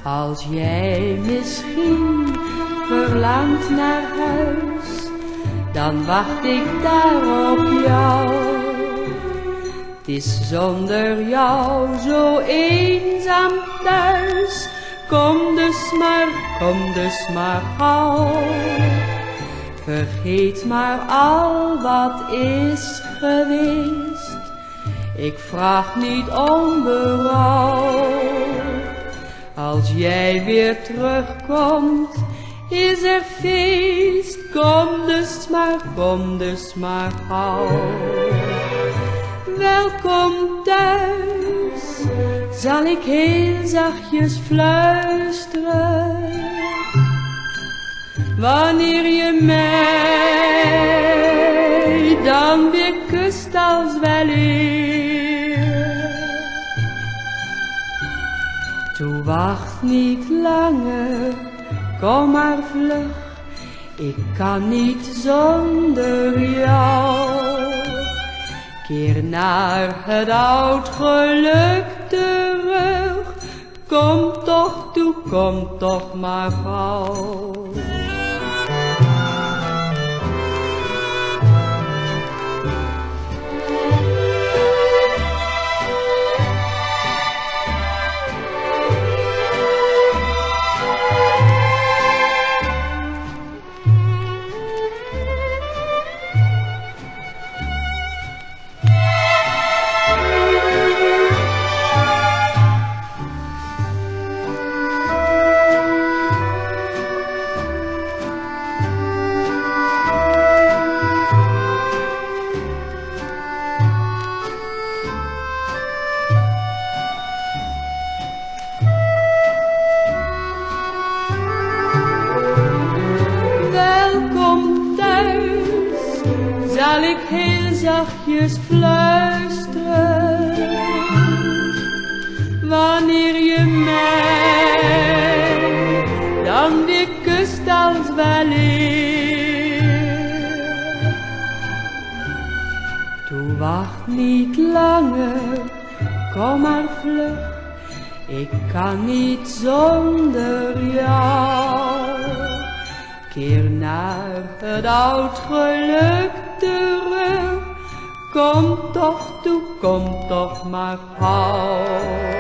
Als jij misschien verlangt naar huis, dan wacht ik daar op jou. Het is zonder jou zo eenzaam thuis. Kom dus maar gauw. Vergeet maar al wat is geweest. Ik vraag niet om berouw. Als jij weer terugkomt, is er feest. Kom dus maar gauw. Welkom thuis, zal ik heel zachtjes fluisteren. Wanneer je mij dan weer kust als weleer. Toe wacht niet langer, kom maar vlug. Ik kan niet zonder jou. Keer naar het oud geluk terug. Kom toch toe, kom toch maar gauw. Zal ik heel zachtjes fluisteren. Wanneer je mij dan weer kust als weleer. Toe wacht niet langer, kom maar vlug. Ik kan niet zonder jou. Keer naar het oud geluk terug. Kom toch toe, kom toch maar gauw.